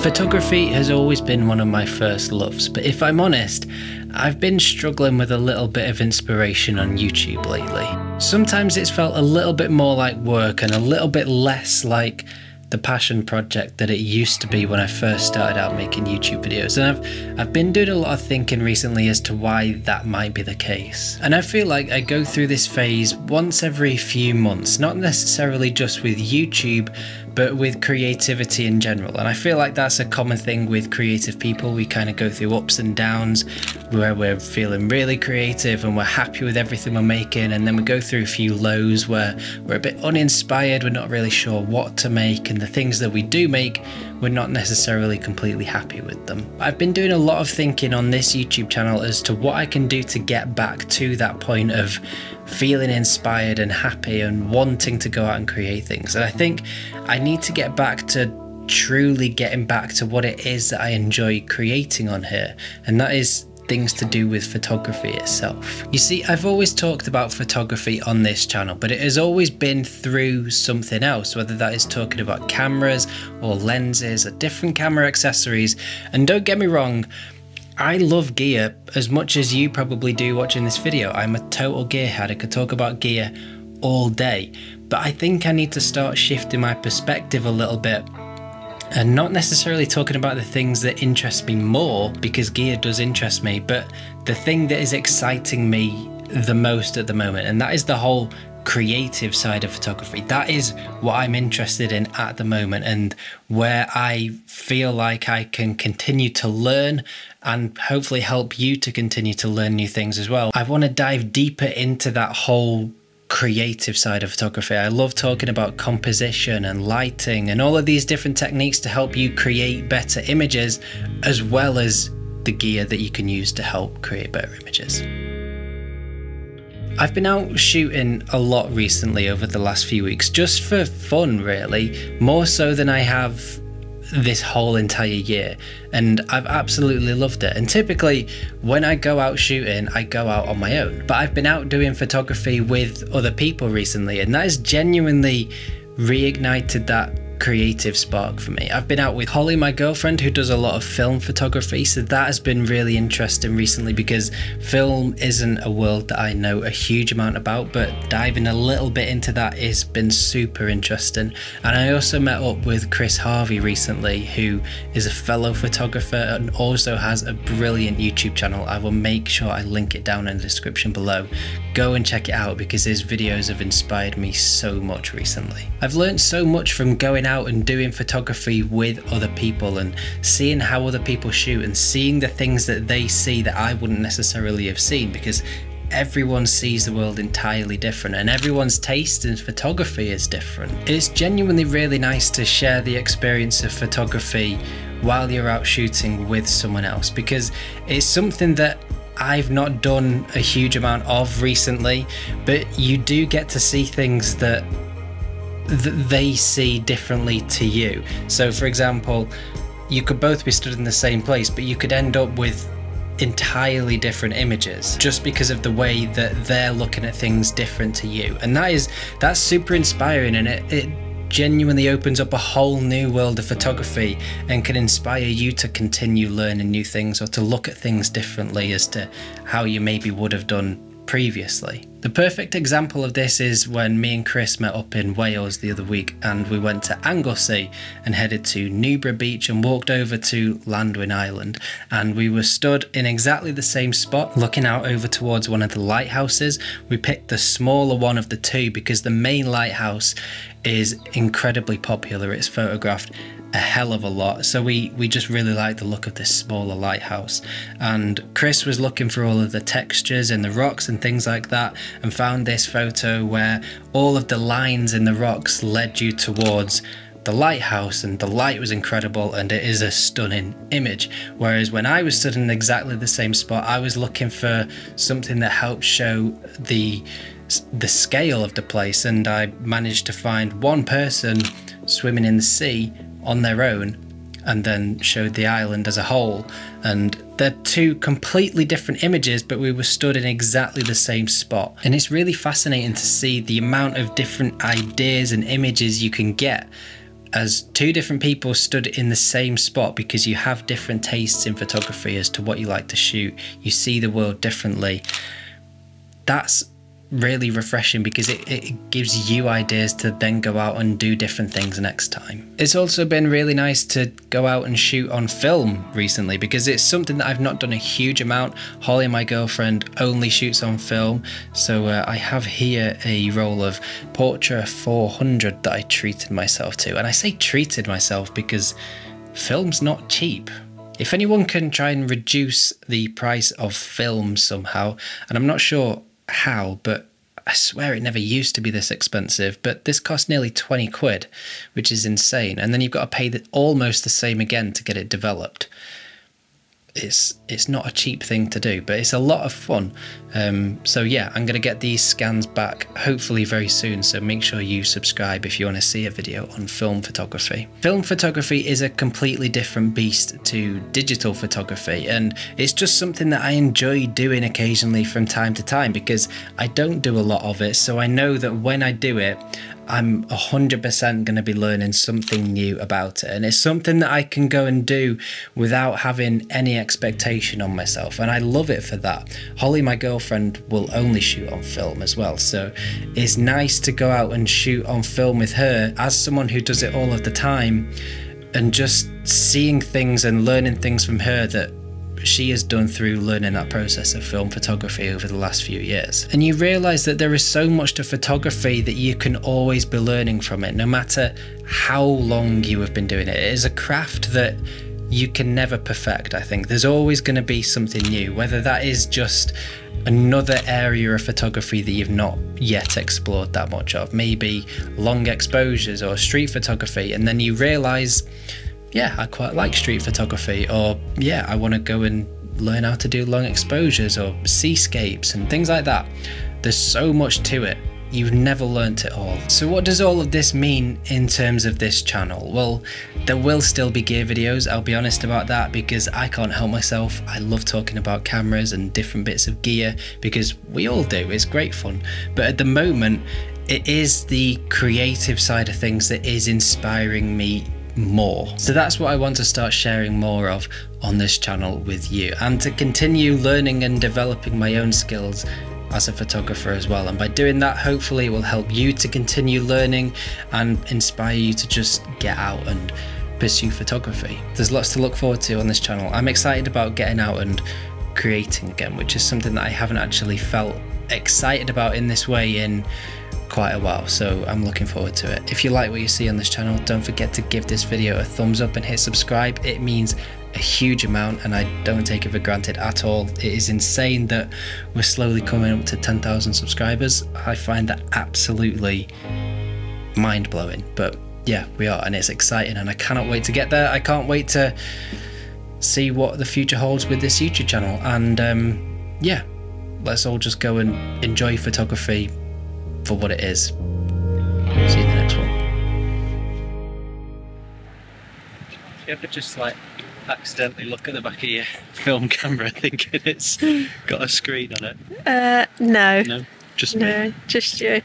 Photography has always been one of my first loves, but if I'm honest, I've been struggling with a little bit of inspiration on YouTube lately. Sometimes it's felt a little bit more like work and a little bit less like the passion project that it used to be when I first started out making YouTube videos, and I've been doing a lot of thinking recently as to why that might be the case. And I feel like I go through this phase once every few months, not necessarily just with YouTube, but with creativity in general. And I feel like that's a common thing with creative people. We kind of go through ups and downs where we're feeling really creative and we're happy with everything we're making, and then we go through a few lows where we're a bit uninspired, we're not really sure what to make, and the things that we do make, we're not necessarily completely happy with them. I've been doing a lot of thinking on this YouTube channel as to what I can do to get back to that point of feeling inspired and happy and wanting to go out and create things. And I think I need to get back to truly getting back to what it is that I enjoy creating on here, and that is things to do with photography itself. You see, I've always talked about photography on this channel, but it has always been through something else, whether that is talking about cameras or lenses or different camera accessories. And don't get me wrong, I love gear as much as you probably do watching this video. I'm a total gearhead. I could talk about gear all day, but I think I need to start shifting my perspective a little bit and not necessarily talking about the things that interest me more, because gear does interest me, but the thing that is exciting me the most at the moment, and that is the whole creative side of photography. That is what I'm interested in at the moment, and where I feel like I can continue to learn and hopefully help you to continue to learn new things as well. I want to dive deeper into that whole creative side of photography. I love talking about composition and lighting and all of these different techniques to help you create better images, as well as the gear that you can use to help create better images. I've been out shooting a lot recently over the last few weeks, just for fun really, more so than I have this whole entire year, and I've absolutely loved it. And typically when I go out shooting, I go out on my own, but I've been out doing photography with other people recently, and that has genuinely reignited that creative spark for me. I've been out with Holly, my girlfriend, who does a lot of film photography, so that has been really interesting recently, because film isn't a world that I know a huge amount about, but diving a little bit into that has been super interesting. And I also met up with Chris Harvey recently, who is a fellow photographer and also has a brilliant YouTube channel. I will make sure I link it down in the description below. Go and check it out, because his videos have inspired me so much recently. I've learned so much from going out and doing photography with other people and seeing how other people shoot and seeing the things that they see that I wouldn't necessarily have seen, because everyone sees the world entirely different and everyone's taste in photography is different. It's genuinely really nice to share the experience of photography while you're out shooting with someone else, because it's something that I've not done a huge amount of recently, but you do get to see things that they see differently to you. So for example, you could both be stood in the same place, but you could end up with entirely different images just because of the way that they're looking at things different to you. And that's super inspiring, and it genuinely opens up a whole new world of photography and can inspire you to continue learning new things or to look at things differently as to how you maybe would have done previously. The perfect example of this is when me and Chris met up in Wales the other week, and we went to Anglesey and headed to Newborough Beach and walked over to Landwin Island, and we were stood in exactly the same spot looking out over towards one of the lighthouses. We picked the smaller one of the two because the main lighthouse is incredibly popular. It's photographed a hell of a lot, so we just really like the look of this smaller lighthouse. And Chris was looking for all of the textures in the rocks and things like that, and found this photo where all of the lines in the rocks led you towards the lighthouse, and the light was incredible and it is a stunning image. Whereas when I was stood in exactly the same spot, I was looking for something that helped show the scale of the place, and I managed to find one person swimming in the sea on their own and then showed the island as a whole. And they're two completely different images, but we were stood in exactly the same spot. And it's really fascinating to see the amount of different ideas and images you can get as two different people stood in the same spot, because you have different tastes in photography as to what you like to shoot. You see the world differently. That's really refreshing, because it gives you ideas to then go out and do different things next time. It's also been really nice to go out and shoot on film recently, because it's something that I've not done a huge amount. Holly, my girlfriend, only shoots on film, so I have here a roll of Portra 400 that I treated myself to. And I say treated myself because film's not cheap. If anyone can try and reduce the price of film somehow, and I'm not sure how, but I swear it never used to be this expensive, but this cost nearly 20 quid, which is insane. And then you've got to pay almost the same again to get it developed. It's not a cheap thing to do, but it's a lot of fun. So yeah, I'm going to get these scans back hopefully very soon, so make sure you subscribe if you want to see a video on film photography. Film photography is a completely different beast to digital photography, and it's just something that I enjoy doing occasionally from time to time, because I don't do a lot of it, so I know that when I do it, I'm 100% going to be learning something new about it, and it's something that I can go and do without having any expectation on myself, and I love it for that. Holly, my girlfriend, will only shoot on film as well, so it's nice to go out and shoot on film with her as someone who does it all of the time, and just seeing things and learning things from her that she has done through learning that process of film photography over the last few years. And you realise that there is so much to photography that you can always be learning from it, no matter how long you have been doing it. It is a craft that you can never perfect, I think. There's always going to be something new, whether that is just another area of photography that you've not yet explored that much of, maybe long exposures or street photography, and then you realise, yeah, I quite like street photography, or yeah, I want to go and learn how to do long exposures or seascapes and things like that. There's so much to it. You've never learnt it all. So what does all of this mean in terms of this channel? Well, there will still be gear videos, I'll be honest about that, because I can't help myself. I love talking about cameras and different bits of gear, because we all do, it's great fun. But at the moment, it is the creative side of things that is inspiring me more. So that's what I want to start sharing more of on this channel with you, and to continue learning and developing my own skills as a photographer as well. And by doing that, hopefully it will help you to continue learning and inspire you to just get out and pursue photography. There's lots to look forward to on this channel. I'm excited about getting out and creating again, which is something that I haven't actually felt excited about in this way in quite a while, so I'm looking forward to it. If you like what you see on this channel, don't forget to give this video a thumbs up and hit subscribe. It means a huge amount, and I don't take it for granted at all. It is insane that we're slowly coming up to 10,000 subscribers. I find that absolutely mind-blowing, but yeah, we are, and it's exciting, and I cannot wait to get there. I can't wait to see what the future holds with this YouTube channel, and yeah, let's all just go and enjoy photography for what it is. See you in the next one. You ever just like accidentally look at the back of your film camera thinking it's got a screen on it? No. No? Just me? No, just you.